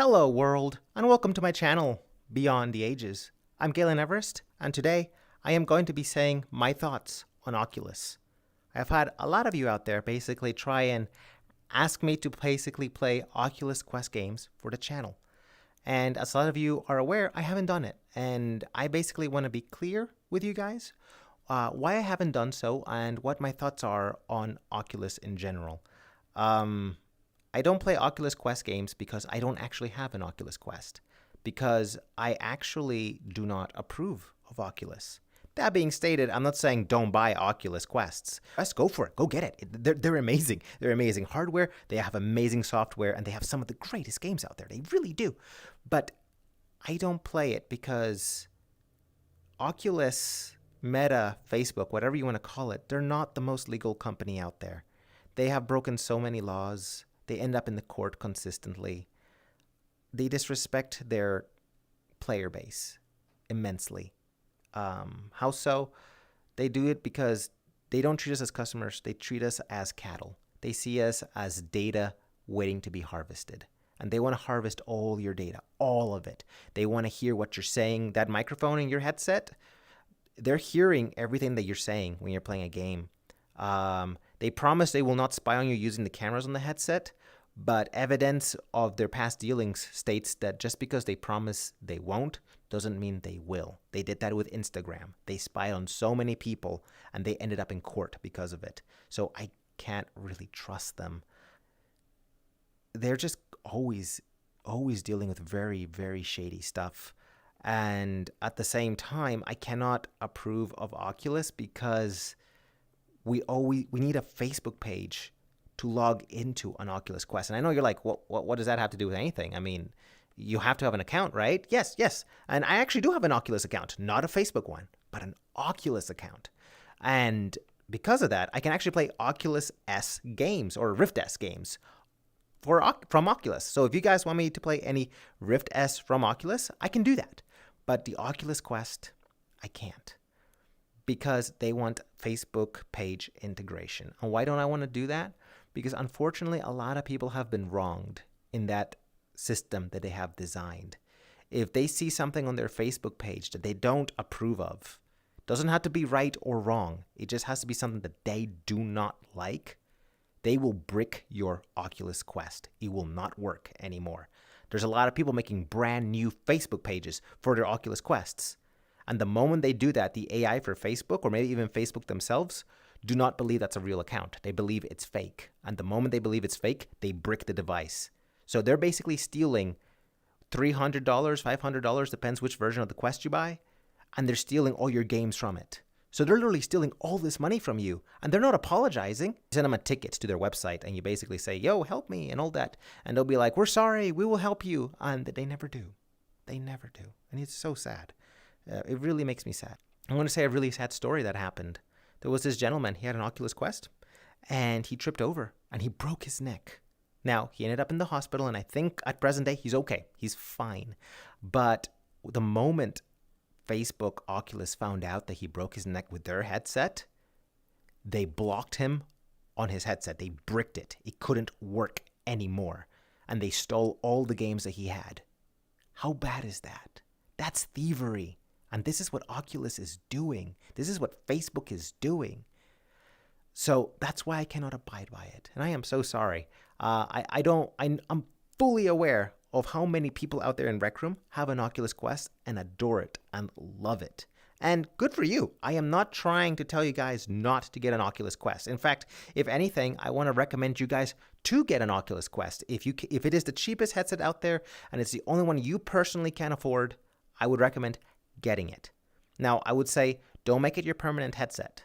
Hello world, and welcome to my channel, Beyond the Ages. I'm Galen Everest, and today I am going to be saying my thoughts on Oculus. I've had a lot of you out there basically try and ask me to basically play Oculus Quest games for the channel. And as a lot of you are aware, I haven't done it. And I basically want to be clear with you guys why I haven't done so and what my thoughts are on Oculus in general. I don't play Oculus Quest games because I don't actually have an Oculus Quest, because I actually do not approve of Oculus. That being stated, I'm not saying don't buy Oculus Quests. Just go for it. Go get it. They're amazing. They're amazing hardware. They have amazing software, and they have some of the greatest games out there. They really do. But I don't play it because Oculus, Meta, Facebook, whatever you want to call it, they're not the most legal company out there. They have broken so many laws. They end up in the court consistently. They disrespect their player base immensely. How so? They do it because they don't treat us as customers. They treat us as cattle. They see us as data waiting to be harvested. And they want to harvest all your data, all of it. They want to hear what you're saying. That microphone in your headset, they're hearing everything that you're saying when you're playing a game. They promise they will not spy on you using the cameras on the headset, but evidence of their past dealings states that just because they promise they won't doesn't mean they will. They did that with Instagram. They spied on so many people and they ended up in court because of it. So I can't really trust them. They're just always dealing with very, very shady stuff. And at the same time, I cannot approve of Oculus because we need a Facebook page to log into an Oculus Quest. And I know you're like, what does that have to do with anything? I mean, you have to have an account, right? Yes. And I actually do have an Oculus account, not a Facebook one, but an Oculus account. And because of that, I can actually play Oculus S games or Rift S games from Oculus. So if you guys want me to play any Rift S from Oculus, I can do that. But the Oculus Quest, I can't, because they want Facebook page integration. And why don't I want to do that? Because unfortunately, a lot of people have been wronged in that system that they have designed. If they see something on their Facebook page that they don't approve of, doesn't have to be right or wrong, it just has to be something that they do not like, they will brick your Oculus Quest. It will not work anymore. There's a lot of people making brand new Facebook pages for their Oculus Quests. And the moment they do that, the AI for Facebook, or maybe even Facebook themselves, do not believe that's a real account. They believe it's fake. And the moment they believe it's fake, they brick the device. So they're basically stealing $300, $500, depends which version of the Quest you buy, and they're stealing all your games from it. So they're literally stealing all this money from you, and they're not apologizing. You send them a ticket to their website, and you basically say, yo, help me, and all that. And they'll be like, we're sorry, we will help you. And they never do. They never do. And it's so sad. It really makes me sad. I want to say a really sad story that happened. There was this gentleman, he had an Oculus Quest, and he tripped over, and he broke his neck. Now, he ended up in the hospital, and I think at present day, he's okay. He's fine. But the moment Facebook Oculus found out that he broke his neck with their headset, they blocked him on his headset. They bricked it. It couldn't work anymore. And they stole all the games that he had. How bad is that? That's thievery. And this is what Oculus is doing. This is what Facebook is doing. So that's why I cannot abide by it. And I am so sorry. I'm fully aware of how many people out there in Rec Room have an Oculus Quest and adore it and love it. And good for you. I am not trying to tell you guys not to get an Oculus Quest. In fact, if anything, I want to recommend you guys to get an Oculus Quest. If it is the cheapest headset out there and it's the only one you personally can afford, I would recommend getting it. Now, I would say don't make it your permanent headset.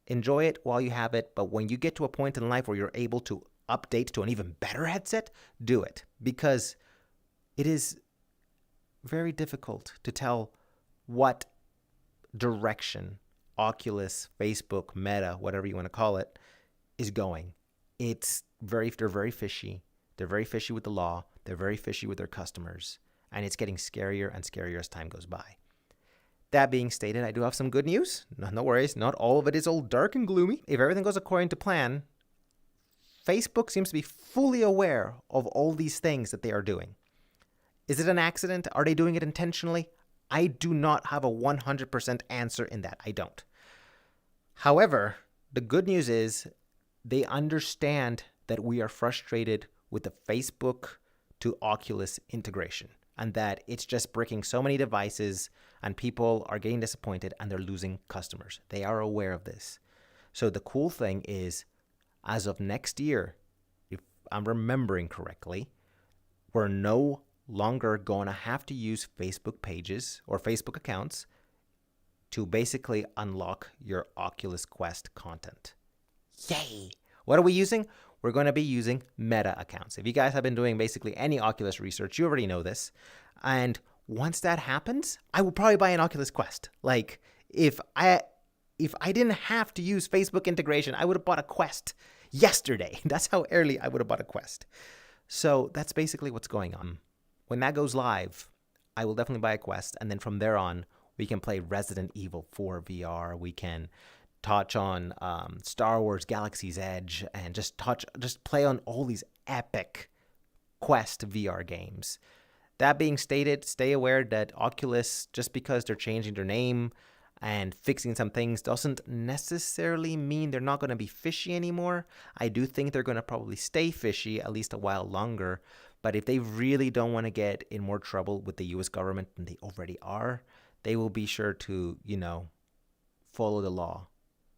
Enjoy it while you have it, but when you get to a point in life where you're able to update to an even better headset, do it. Because it is very difficult to tell what direction Oculus, Facebook, Meta, whatever you want to call it, is going. They're very fishy. They're very fishy with the law. They're very fishy with their customers. And it's getting scarier and scarier as time goes by. That being stated, I do have some good news. No worries. Not all of it is all dark and gloomy. If everything goes according to plan, Facebook seems to be fully aware of all these things that they are doing. Is it an accident? Are they doing it intentionally? I do not have a 100% answer in that. I don't. However, the good news is they understand that we are frustrated with the Facebook to Oculus integration and that it's just breaking so many devices and people are getting disappointed and they're losing customers. They are aware of this. So the cool thing is, as of next year, if I'm remembering correctly, we're no longer going to have to use Facebook pages or Facebook accounts to basically unlock your Oculus Quest content. Yay! What are we using? We're going to be using Meta accounts. If you guys have been doing basically any Oculus research, you already know this. And once that happens, I will probably buy an Oculus Quest. Like, if I didn't have to use Facebook integration, I would have bought a Quest yesterday. That's how early I would have bought a Quest. So that's basically what's going on. When that goes live, I will definitely buy a Quest. And then from there on, we can play Resident Evil 4 VR. We can touch on Star Wars Galaxy's Edge and just play on all these epic Quest VR games. That being stated, stay aware that Oculus, just because they're changing their name and fixing some things, doesn't necessarily mean they're not going to be fishy anymore. I do think they're going to probably stay fishy at least a while longer. But if they really don't want to get in more trouble with the US government than they already are, they will be sure to, follow the law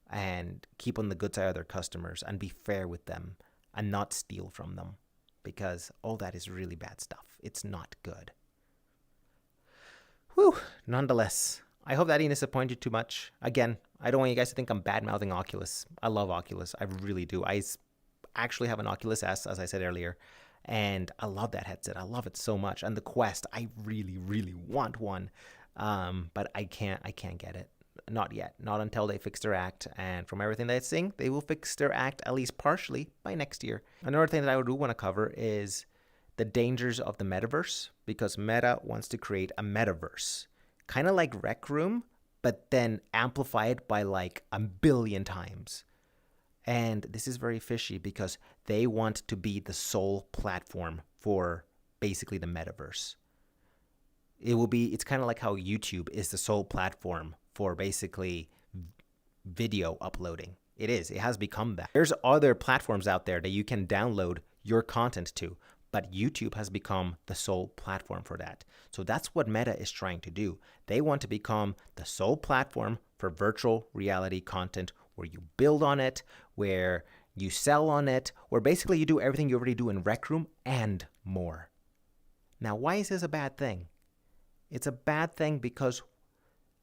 and keep on the good side of their customers and be fair with them and not steal from them, because all that is really bad stuff. It's not good. Whew. Nonetheless, I hope that didn't disappoint you too much. Again, I don't want you guys to think I'm bad-mouthing Oculus. I love Oculus. I really do. I actually have an Oculus S, as I said earlier, and I love that headset. I love it so much. And the Quest, I really, really want one, but I can't get it. Not yet. Not until they fix their act. And from everything that I'm seeing, they will fix their act at least partially by next year. Another thing that I do want to cover is the dangers of the metaverse, because Meta wants to create a metaverse, kind of like Rec Room, but then amplify it by like 1 billion times. And this is very fishy because they want to be the sole platform for basically the metaverse. It's kind of like how YouTube is the sole platform for basically video uploading. It has become that. There's other platforms out there that you can download your content to, but YouTube has become the sole platform for that. So that's what Meta is trying to do. They want to become the sole platform for virtual reality content, where you build on it, where you sell on it, where basically you do everything you already do in Rec Room and more. Now, why is this a bad thing? It's a bad thing because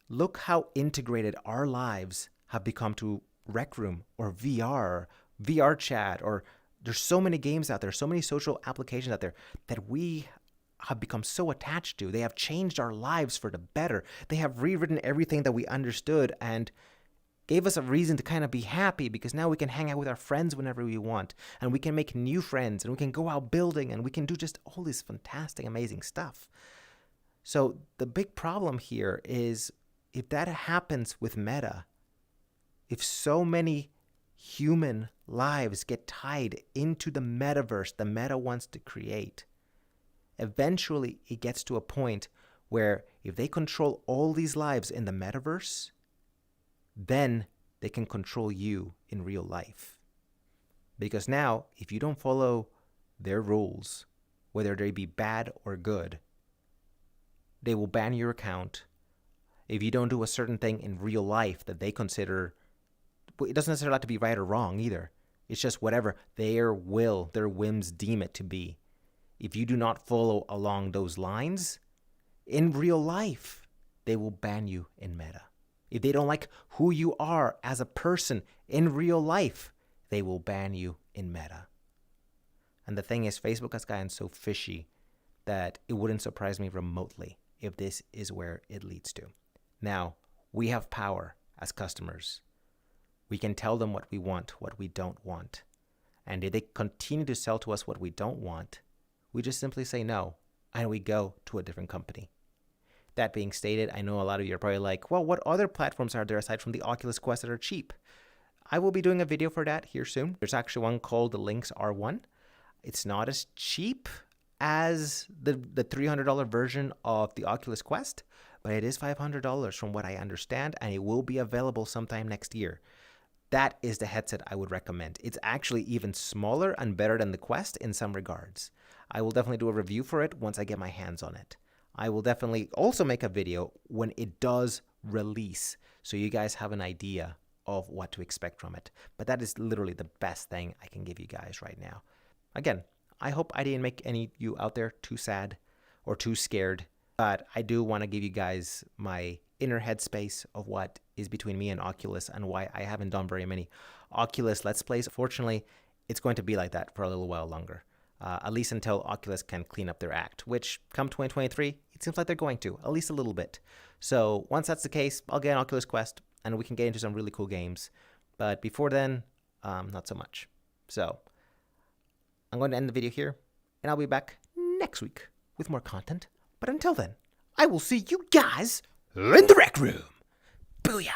look how integrated our lives have become to Rec Room or VR chat, or there's so many games out there, so many social applications out there that we have become so attached to. They have changed our lives for the better. They have rewritten everything that we understood and gave us a reason to kind of be happy, because now we can hang out with our friends whenever we want, and we can make new friends, and we can go out building, and we can do just all this fantastic, amazing stuff. So the big problem here is, if that happens with Meta, if so many human lives get tied into the metaverse the Meta wants to create, eventually it gets to a point where if they control all these lives in the metaverse, then they can control you in real life. Because now, if you don't follow their rules, whether they be bad or good, they will ban your account. If you don't do a certain thing in real life that they consider, it doesn't necessarily have to be right or wrong either. It's just whatever their whims deem it to be. If you do not follow along those lines, in real life, they will ban you in Meta. If they don't like who you are as a person in real life, they will ban you in Meta. And the thing is, Facebook has gotten so fishy that it wouldn't surprise me remotely if this is where it leads to. Now, we have power as customers. We can tell them what we want, what we don't want. And if they continue to sell to us what we don't want, we just simply say no, and we go to a different company. That being stated, I know a lot of you are probably like, well, what other platforms are there aside from the Oculus Quest that are cheap? I will be doing a video for that here soon. There's actually one called the Lynx R1. It's not as cheap as the $300 version of the Oculus Quest, but it is $500 from what I understand, and it will be available sometime next year. That is the headset I would recommend. It's actually even smaller and better than the Quest in some regards. I will definitely do a review for it once I get my hands on it. I will definitely also make a video when it does release, so you guys have an idea of what to expect from it. But that is literally the best thing I can give you guys right now. Again, I hope I didn't make any of you out there too sad or too scared, but I do want to give you guys my inner headspace of what is between me and Oculus and why I haven't done very many Oculus Let's Plays. Fortunately, it's going to be like that for a little while longer. At least until Oculus can clean up their act, which come 2023, it seems like they're going to, at least a little bit. So once that's the case, I'll get an Oculus Quest and we can get into some really cool games. But before then, not so much. So I'm going to end the video here, and I'll be back next week with more content. But until then, I will see you guys in the rec room. Booyah!